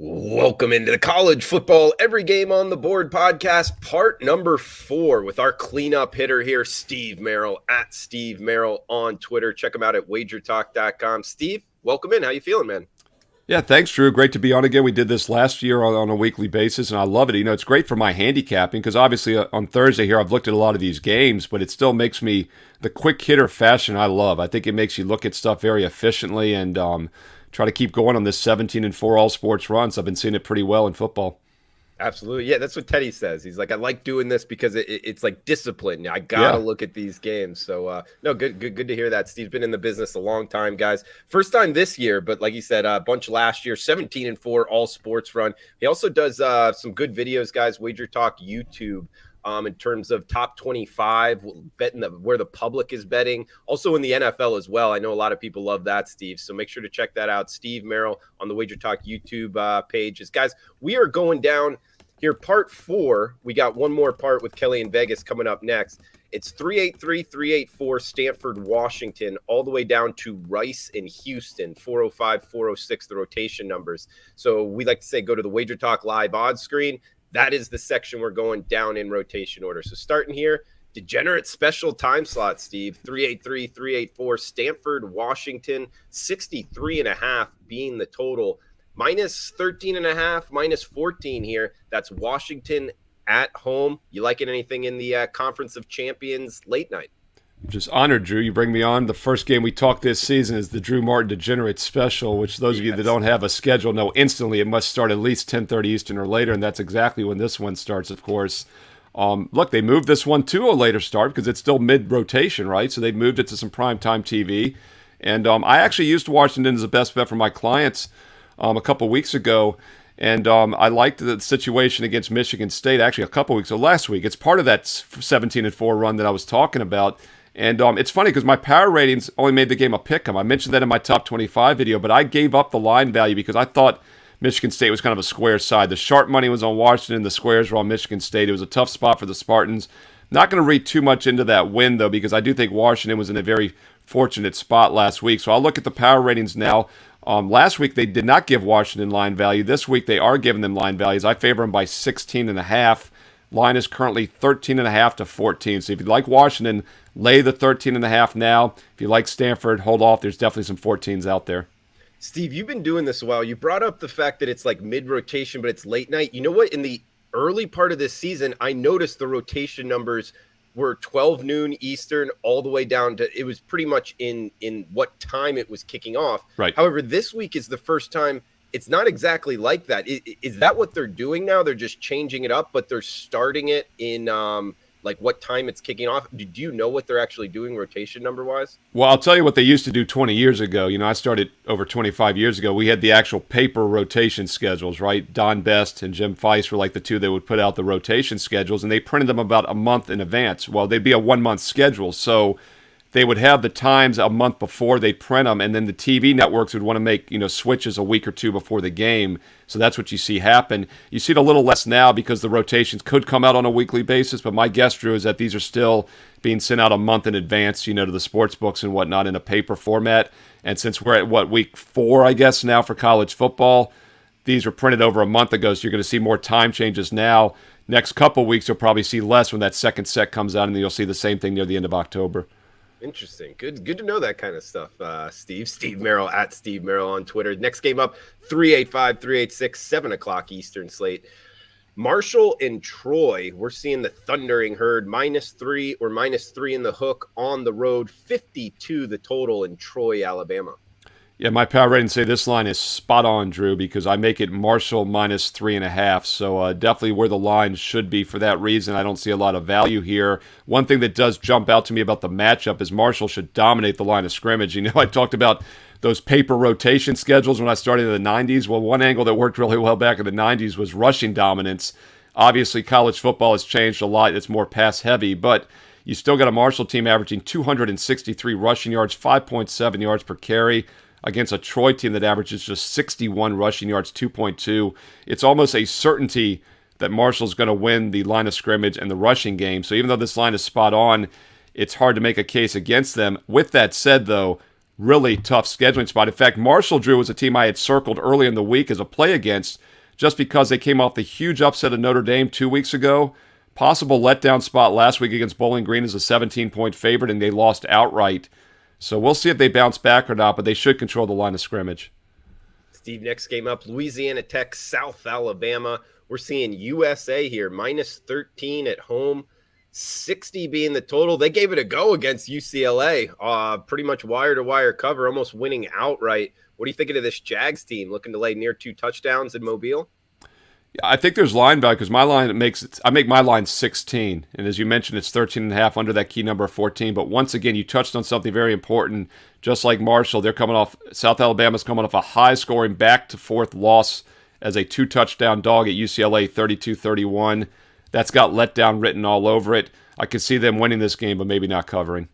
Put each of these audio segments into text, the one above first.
Welcome into the College Football Every Game on the Board podcast, part number 4 with our cleanup hitter here, Steve Merril, at Steve Merril on Twitter. Check him out at wagertalk.com. Steve, welcome in. How you feeling, man? Yeah, thanks, Drew. Great to be on again. We did this last year on a weekly basis, and I love it. It's great for my handicapping because obviously on Thursday here, I've looked at a lot of these games, but it still makes me the quick hitter fashion I love. I think it makes you look at stuff very efficiently and try to keep going on this 17-4 all sports runs. I've been seeing it pretty well in football. Absolutely. Yeah, that's what Teddy says. He's like, I like doing this because it's like discipline. I got to Yeah. look at these games. So, no, good to hear that. Steve's been in the business a long time, guys. First time this year, but like you said, a bunch last year, 17-4 all sports run. He also does some good videos, guys, Wager Talk YouTube. In terms of top 25, betting where the public is betting, also in the NFL as well. I know a lot of people love that, Steve. So make sure to check that out. Steve Merril on the Wager Talk YouTube pages. Guys, we are going down here, part 4. We got one more part with Kelly in Vegas coming up next. It's 383, 384 Stanford, Washington, all the way down to Rice in Houston, 405, 406, the rotation numbers. So we like to say go to the Wager Talk live odds screen. That is the section we're going down in rotation order. So starting here, degenerate special time slot, Steve, 383, 384, Stanford, Washington, 63.5 being the total. Minus 13.5, minus 14 here. That's Washington at home. You liking anything in the Conference of Champions late night? I'm just honored, Drew. You bring me on. The first game we talked this season is the Drew Martin Degenerate Special, which those of you that don't have a schedule know instantly it must start at least 10:30 Eastern or later, and that's exactly when this one starts, of course. Look, they moved this one to a later start because it's still mid-rotation, right? So they moved it to some primetime TV. And I actually used Washington as a best bet for my clients a couple weeks ago. And I liked the situation against Michigan State actually a couple weeks ago, last week. It's part of that 17-4 run that I was talking about. And it's funny because my power ratings only made the game a pick 'em. I mentioned that in my top 25 video, but I gave up the line value because I thought Michigan State was kind of a square side. The sharp money was on Washington, the squares were on Michigan State. It was a tough spot for the Spartans. Not going to read too much into that win, though, because I do think Washington was in a very fortunate spot last week. So I'll look at the power ratings now. Last week, they did not give Washington line value. This week, they are giving them line values. I favor them by 16.5. Line is currently 13.5 to 14. So if you like Washington, lay the 13.5 now. If you like Stanford, hold off. There's definitely some 14s out there. Steve, you've been doing this a while. You brought up the fact that it's like mid-rotation, but it's late night. You know what? In the early part of this season, I noticed the rotation numbers were 12 noon Eastern all the way down to, it was pretty much in what time it was kicking off. Right. However, this week is the first time it's not exactly like that. Is that what they're doing now? They're just changing it up, but they're starting it in like what time it's kicking off. Do you know what they're actually doing rotation number wise? Well, I'll tell you what they used to do 20 years ago. I started over 25 years ago. We had the actual paper rotation schedules, right? Don Best and Jim Feist were like the two that would put out the rotation schedules, and they printed them about a month in advance. Well, they'd be a 1 month schedule. So they would have the times a month before they print them, and then the TV networks would want to make switches a week or two before the game. So that's what you see happen. You see it a little less now because the rotations could come out on a weekly basis, but my guess, Drew, is that these are still being sent out a month in advance, to the sports books and whatnot in a paper format. And since we're at, week 4, I guess, now for college football, these were printed over a month ago, so you're going to see more time changes now. Next couple weeks, you'll probably see less when that second set comes out, and then you'll see the same thing near the end of October. Interesting. Good to know that kind of stuff, Steve. Steve Merril at Steve Merril on Twitter. Next game up, 385, 386, 7 o'clock Eastern slate. Marshall and Troy, we're seeing the Thundering Herd, -3 or -3 in the hook on the road, 52 the total in Troy, Alabama. Yeah, my power rating say this line is spot on, Drew, because I make it Marshall -3.5. So definitely where the line should be for that reason. I don't see a lot of value here. One thing that does jump out to me about the matchup is Marshall should dominate the line of scrimmage. I talked about those paper rotation schedules when I started in the 90s. Well, one angle that worked really well back in the 90s was rushing dominance. Obviously, college football has changed a lot. It's more pass-heavy, but you still got a Marshall team averaging 263 rushing yards, 5.7 yards per carry, against a Troy team that averages just 61 rushing yards, 2.2. It's almost a certainty that Marshall's going to win the line of scrimmage and the rushing game. So even though this line is spot on, it's hard to make a case against them. With that said, though, really tough scheduling spot. In fact, Marshall, Drew, was a team I had circled early in the week as a play against just because they came off the huge upset of Notre Dame 2 weeks ago. Possible letdown spot last week against Bowling Green as a 17-point favorite, and they lost outright. So we'll see if they bounce back or not, but they should control the line of scrimmage. Steve, next game up, Louisiana Tech, South Alabama. We're seeing USA here, minus 13 at home, 60 being the total. They gave it a go against UCLA, pretty much wire-to-wire cover, almost winning outright. What are you thinking of this Jags team looking to lay near 2 touchdowns in Mobile? I think there's line value because I make my line 16, and as you mentioned, it's 13.5 under that key number of 14. But once again, you touched on something very important. Just like Marshall, South Alabama's coming off a high-scoring back-to-forth loss as a 2-touchdown dog at UCLA, 32-31. That's got letdown written all over it. I could see them winning this game, but maybe not covering.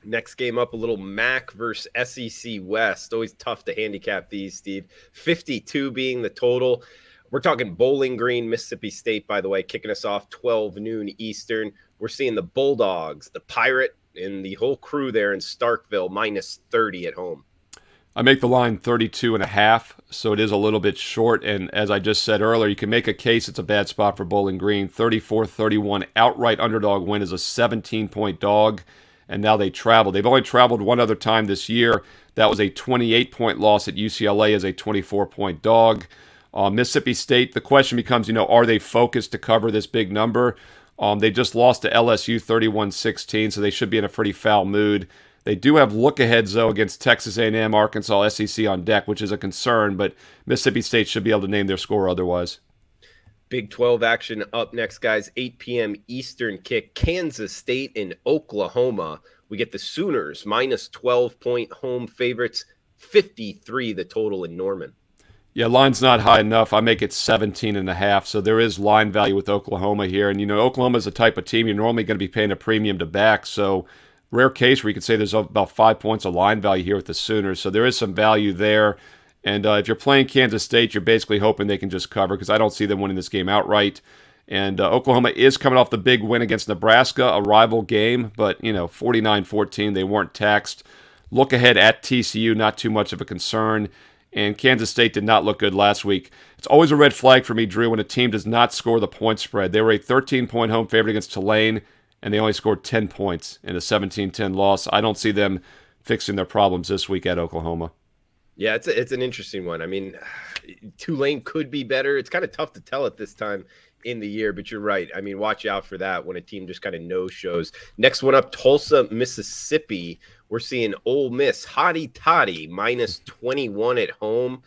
Next game up, a little MAC versus SEC West. Always tough to handicap these, Steve. 52 being the total. We're talking Bowling Green, Mississippi State, by the way, kicking us off 12 noon Eastern. We're seeing the Bulldogs, the Pirate, and the whole crew there in Starkville, minus 30 at home. I make the line 32.5, so it is a little bit short. And as I just said earlier, you can make a case it's a bad spot for Bowling Green. 34-31 outright underdog win is a 17-point dog, and now they travel. They've only traveled one other time this year. That was a 28-point loss at UCLA as a 24-point dog. Mississippi State, the question becomes, are they focused to cover this big number? They just lost to LSU 31-16, so they should be in a pretty foul mood. They do have look-aheads, though, against Texas A&M, Arkansas, SEC on deck, which is a concern, but Mississippi State should be able to name their score otherwise. Big 12 action up next, guys. 8 p.m. Eastern kick. Kansas State and Oklahoma. We get the Sooners, minus 12-point home favorites, 53 the total in Norman. Yeah, line's not high enough. I make it 17.5, so there is line value with Oklahoma here. And, Oklahoma is the type of team you're normally going to be paying a premium to back, so rare case where you could say there's about 5 points of line value here with the Sooners, so there is some value there. And if you're playing Kansas State, you're basically hoping they can just cover because I don't see them winning this game outright. And Oklahoma is coming off the big win against Nebraska, a rival game, but, 49-14, they weren't taxed. Look ahead at TCU, not too much of a concern. And Kansas State did not look good last week. It's always a red flag for me, Drew, when a team does not score the point spread. They were a 13-point home favorite against Tulane, and they only scored 10 points in a 17-10 loss. I don't see them fixing their problems this week at Oklahoma. Yeah, it's an interesting one. I mean, Tulane could be better. It's kind of tough to tell at this time in the year, but you're right. I mean, watch out for that when a team just kind of no-shows. Next one up, Tulsa, Mississippi. We're seeing Ole Miss, hotty toddy, minus 21 at home.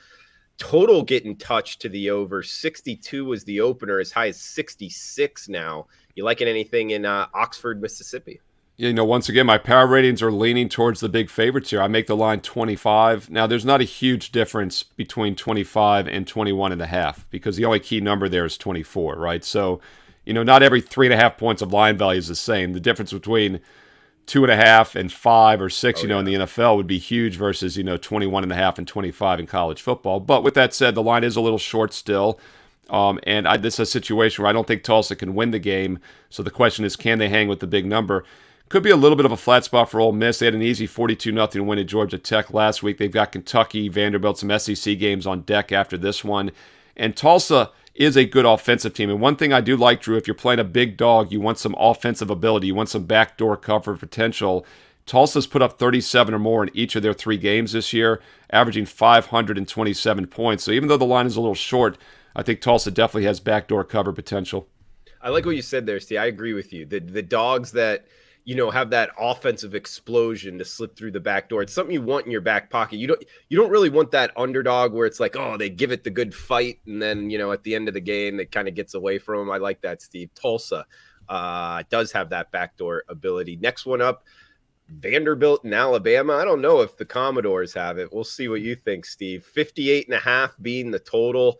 Total getting touched to the over. 62 was the opener, as high as 66 now. You liking anything in Oxford, Mississippi? Once again, my power ratings are leaning towards the big favorites here. I make the line 25. Now, there's not a huge difference between 25 and 21.5 because the only key number there is 24, right? So, not every 3.5 points of line value is the same. The difference between 2.5 and 5 or 6, in the NFL would be huge versus, 21.5 and 25 in college football. But with that said, the line is a little short still. This is a situation where I don't think Tulsa can win the game. So the question is, can they hang with the big number? Could be a little bit of a flat spot for Ole Miss. They had an easy 42-0 win at Georgia Tech last week. They've got Kentucky, Vanderbilt, some SEC games on deck after this one. And Tulsa is a good offensive team. And one thing I do like, Drew, if you're playing a big dog, you want some offensive ability. You want some backdoor cover potential. Tulsa's put up 37 or more in each of their 3 games this year, averaging 527 points. So even though the line is a little short, I think Tulsa definitely has backdoor cover potential. I like what you said there, Steve. I agree with you. The dogs that have that offensive explosion to slip through the back door. It's something you want in your back pocket. You don't really want that underdog where it's like, oh, they give it the good fight, and then at the end of the game it kind of gets away from them. I like that, Steve. Tulsa does have that backdoor ability. Next one up, Vanderbilt and Alabama. I don't know if the Commodores have it. We'll see what you think, Steve. 58.5 being the total.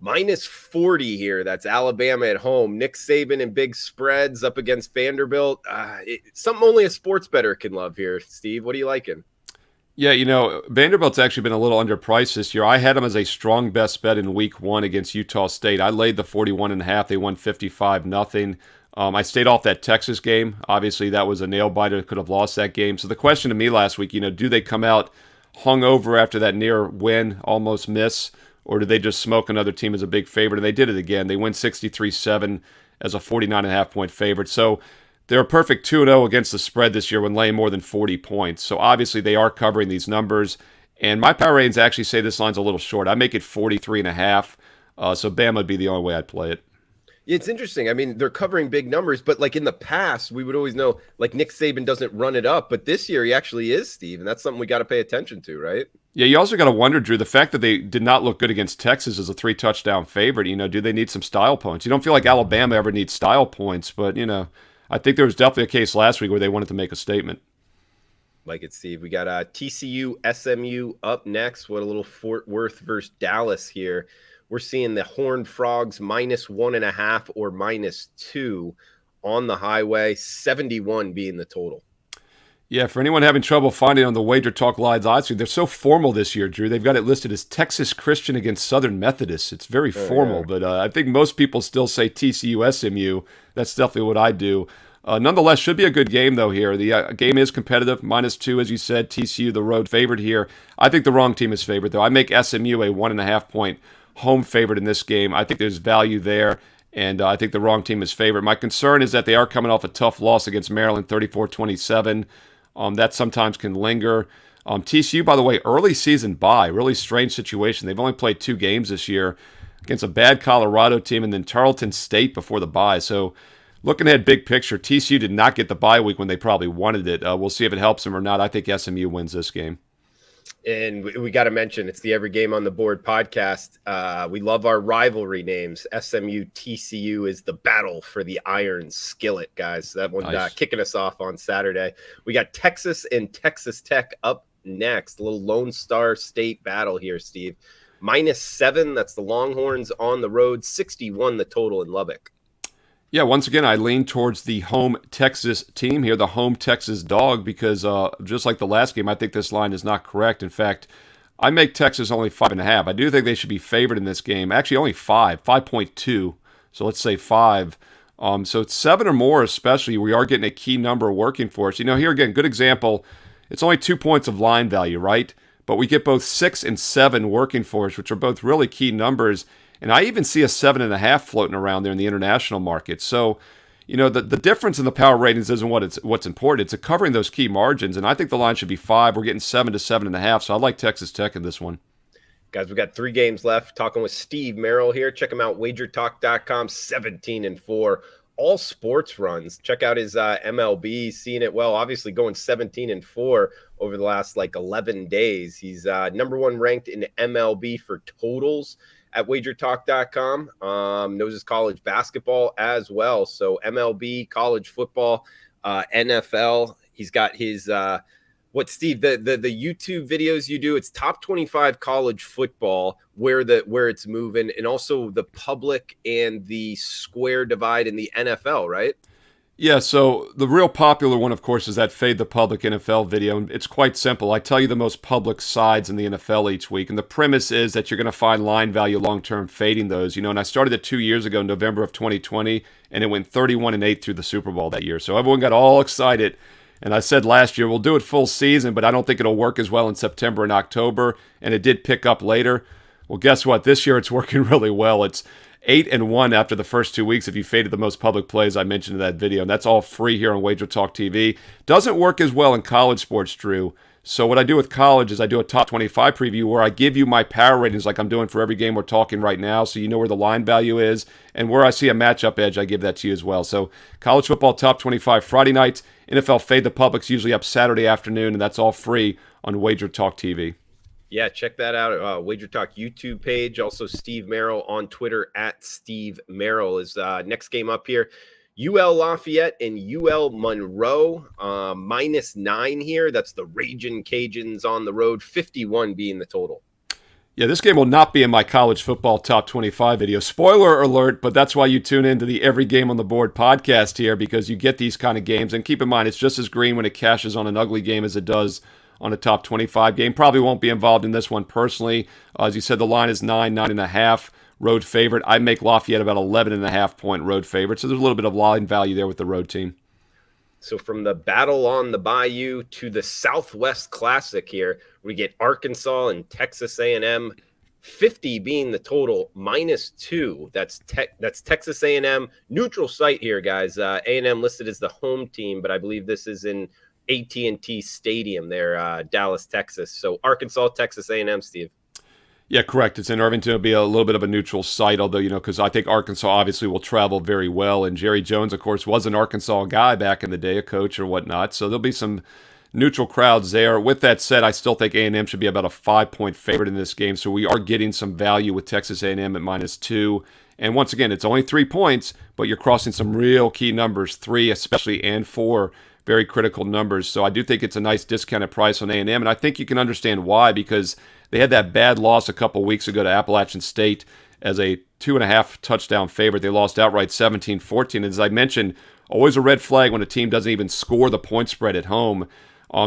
Minus 40 here. That's Alabama at home. Nick Saban and big spreads up against Vanderbilt. Something only a sports bettor can love here, Steve. What are you liking? Yeah, Vanderbilt's actually been a little underpriced this year. I had them as a strong best bet in week 1 against Utah State. I laid the 41.5. They won 55-0. I stayed off that Texas game. Obviously, that was a nail biter. Could have lost that game. So the question to me last week, do they come out hungover after that near win, almost miss, or do they just smoke another team as a big favorite? And they did it again. They win 63-7 as a 49.5-point favorite. So they're a perfect 2-0 against the spread this year when laying more than 40 points. So obviously they are covering these numbers. And my power ratings actually say this line's a little short. I make it 43.5. So Bama would be the only way I'd play it. It's interesting. I mean, they're covering big numbers, but like in the past, we would always know like Nick Saban doesn't run it up, but this year he actually is, Steve, and that's something we got to pay attention to, right? Yeah, you also got to wonder, Drew, the fact that they did not look good against Texas as a 3-touchdown favorite. Do they need some style points? You don't feel like Alabama ever needs style points, but I think there was definitely a case last week where they wanted to make a statement. Like it, Steve. We got TCU, SMU up next. What a little Fort Worth versus Dallas here. We're seeing the Horned Frogs -1.5 or -2 on the highway, 71 being the total. Yeah, for anyone having trouble finding on the Wager Talk Live odds, they're so formal this year, Drew. They've got it listed as Texas Christian against Southern Methodist. It's very formal, but I think most people still say TCU, SMU. That's definitely what I do. Nonetheless, should be a good game, though, here. The game is competitive, -2, as you said. TCU, the road favorite here. I think the wrong team is favored, though. I make SMU a 1.5-point home favorite in this game. I think there's value there, and I think the wrong team is favored. My concern is that they are coming off a tough loss against Maryland, 34-27. That sometimes can linger. TCU, by the way, early season bye. Really strange situation. They've only played 2 games this year against a bad Colorado team and then Tarleton State before the bye. So looking ahead, big picture, TCU did not get the bye week when they probably wanted it. We'll see if it helps them or not. I think SMU wins this game. And we got to mention, it's the Every Game on the Board podcast. We love our rivalry names. SMU TCU is the battle for the Iron Skillet, guys. So that one Nice. Kicking us off on Saturday. We got Texas and Texas Tech up next. A little Lone Star State battle here, Steve. -7, that's the Longhorns on the road. 61 the total in Lubbock. Yeah, once again, I lean towards the home Texas team here, the home Texas dog, because just like the last game, I think this line is not correct. In fact, I make Texas only 5.5. I do think they should be favored in this game. Actually, only 5.2. So let's say 5. So it's 7 or more, especially. We are getting a key number working for us. Here again, good example. It's only 2 points of line value, right? But we get both 6 and 7 working for us, which are both really key numbers. And I even see a 7.5 floating around there in the international market. So, the difference in the power ratings isn't what's important. It's covering those key margins. And I think the line should be 5. We're getting 7 to 7.5. So I like Texas Tech in this one. Guys, we got 3 games left. Talking with Steve Merril here. Check him out, wagertalk.com, 17-4. All sports runs. Check out his MLB, seeing it well. Obviously going 17-4 over the last 11 days. He's number 1 ranked in MLB for totals at wagertalk.com. Knows his college basketball as well. So MLB, college football, NFL. He's got his Steve, the YouTube videos you do, it's top 25 college football, where it's moving, and also the public and the square divide in the NFL, right? Yeah, so the real popular one, of course, is that Fade the Public NFL video. And it's quite simple. I tell you the most public sides in the NFL each week. And the premise is that you're going to find line value long-term fading those. And I started it 2 years ago, November of 2020, and it went 31-8 through the Super Bowl that year. So everyone got all excited. And I said last year, we'll do it full season, but I don't think it'll work as well in September and October. And it did pick up later. Well, guess what? This year it's working really well. It's 8-1 after the first 2 weeks if you faded the most public plays I mentioned in that video. And that's all free here on Wager Talk TV. Doesn't work as well in college sports, Drew. So what I do with college is I do a top 25 preview where I give you my power ratings like I'm doing for every game we're talking right now, so you know where the line value is. And where I see a matchup edge, I give that to you as well. So college football top 25 Friday nights. NFL Fade the Public's usually up Saturday afternoon, and that's all free on Wager Talk TV. Yeah, check that out. Wager Talk YouTube page. Also, Steve Merril on Twitter at Steve Merril is next game up here. UL Lafayette and UL Monroe, -9 here. That's the Ragin' Cajuns on the road, 51 being the total. Yeah, this game will not be in my college football top 25 video. Spoiler alert, but that's why you tune into the Every Game on the Board podcast here, because you get these kind of games. And keep in mind, it's just as green when it cashes on an ugly game as it does on a top 25 game. Probably won't be involved in this one personally. As you said, the line is 9.5. road favorite. I make Lafayette about 11.5 point road favorite. So there's a little bit of line value there with the road team. So from the battle on the Bayou to the Southwest Classic here, we get Arkansas and Texas A&M. 50 being the total, -2. That's Texas A&M. Neutral site here, guys. A&M listed as the home team, but I believe this is in AT&T Stadium there, Dallas, Texas. So Arkansas, Texas A&M, Steve. Yeah, correct. It's in Irvington. It'll be a little bit of a neutral site, although, because I think Arkansas obviously will travel very well. And Jerry Jones, of course, was an Arkansas guy back in the day, a coach or whatnot. So there'll be some neutral crowds there. With that said, I still think A&M should be about a 5-point favorite in this game. So we are getting some value with Texas A&M at -2. And once again, it's only 3 points, but you're crossing some real key numbers, 3 especially and 4. Very critical numbers. So I do think it's a nice discounted price on A&M, and I think you can understand why, because they had that bad loss a couple weeks ago to Appalachian State as a 2.5 touchdown favorite. They lost outright 17-14. As I mentioned, always a red flag when a team doesn't even score the point spread at home.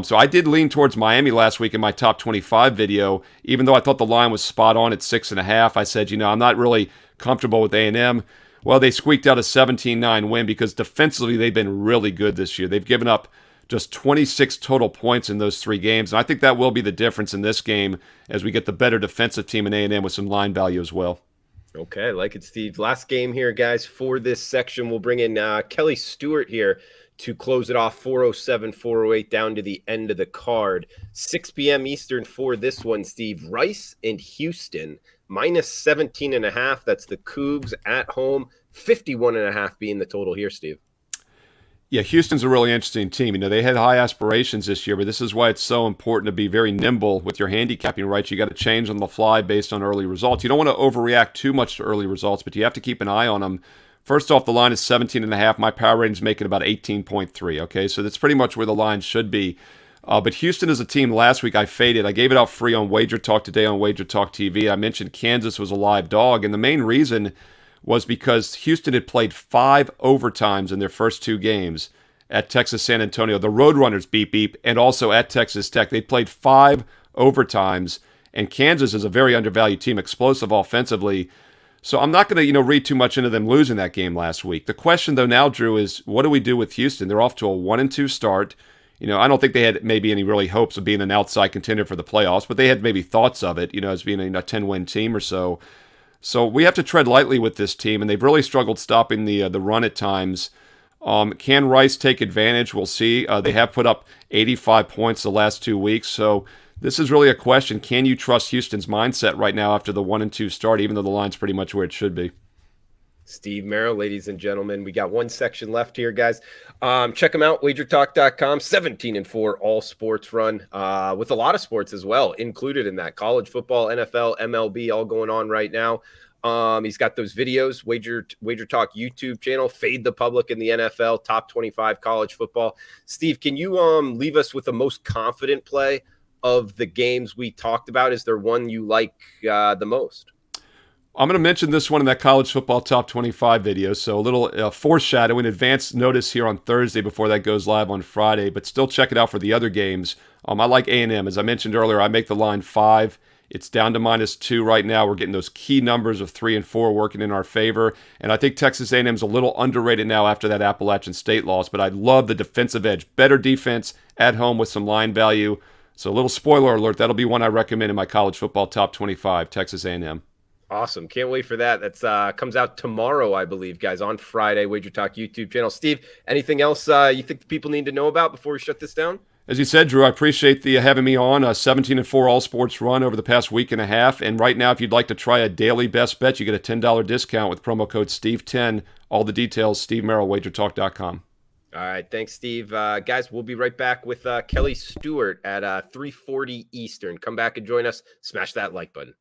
So I did lean towards Miami last week in my top 25 video, even though I thought the line was spot on at 6.5. I said, I'm not really comfortable with A&M. Well, they squeaked out a 17-9 win because defensively they've been really good this year. They've given up just 26 total points in those 3 games, and I think that will be the difference in this game as we get the better defensive team in A&M with some line value as well. Okay, I like it, Steve. Last game here, guys, for this section. We'll bring in Kelly Stewart here to close it off, 407, 408 down to the end of the card. 6 p.m. Eastern for this one, Steve. Rice and Houston, -17.5. That's the Cougs at home. 51.5 being the total here, Steve. Yeah, Houston's a really interesting team. They had high aspirations this year, but this is why it's so important to be very nimble with your handicapping rights. You got to change on the fly based on early results. You don't want to overreact too much to early results, but you have to keep an eye on them. First off, the line is 17.5. My power rating is making about 18.3. Okay, so that's pretty much where the line should be. But Houston is a team last week I faded. I gave it out free on Wager Talk today on Wager Talk TV. I mentioned Kansas was a live dog, and the main reason was because Houston had played 5 overtimes in their first 2 games at Texas San Antonio. The Roadrunners, beep, beep, and also at Texas Tech. They played 5 overtimes, and Kansas is a very undervalued team, explosive offensively. So I'm not going to, read too much into them losing that game last week. The question, though, now, Drew, is what do we do with Houston? They're off to a 1-2 start. I don't think they had maybe any really hopes of being an outside contender for the playoffs, but they had maybe thoughts of it, as being a 10-win team or so. So we have to tread lightly with this team, and they've really struggled stopping the run at times. Can Rice take advantage? We'll see. They have put up 85 points the last 2 weeks, so this is really a question. Can you trust Houston's mindset right now after the 1-2 start, even though the line's pretty much where it should be? Steve Merril, ladies and gentlemen. We got one section left here, guys. Check them out, wagertalk.com. 17-4 all sports run with a lot of sports as well included in that. College football, NFL, MLB, all going on right now. He's got those videos, Wager Talk YouTube channel, Fade the Public in the NFL, top 25 college football. Steve, can you leave us with the most confident play of the games we talked about? Is there one you like the most? I'm going to mention this one in that college football top 25 video, so a little foreshadowing, advance notice here on Thursday before that goes live on Friday, but still check it out for the other games. I like A&M. As I mentioned earlier, I make the line 5. It's down to -2 right now. We're getting those key numbers of 3 and 4 working in our favor, and I think Texas A&M's a little underrated now after that Appalachian State loss, but I love the defensive edge. Better defense at home with some line value. So a little spoiler alert, that'll be one I recommend in my college football top 25, Texas A&M. Awesome. Can't wait for that. That's comes out tomorrow, I believe, guys, on Friday, Wager Talk YouTube channel. Steve, anything else you think the people need to know about before we shut this down? As you said, Drew, I appreciate the having me on. 17-4 all sports run over the past week and a half. And right now, if you'd like to try a daily best bet, you get a $10 discount with promo code Steve10. All the details, Steve Merril, wagertalk.com. All right. Thanks, Steve. Guys, we'll be right back with Kelly Stewart at 3:40 Eastern. Come back and join us. Smash that like button.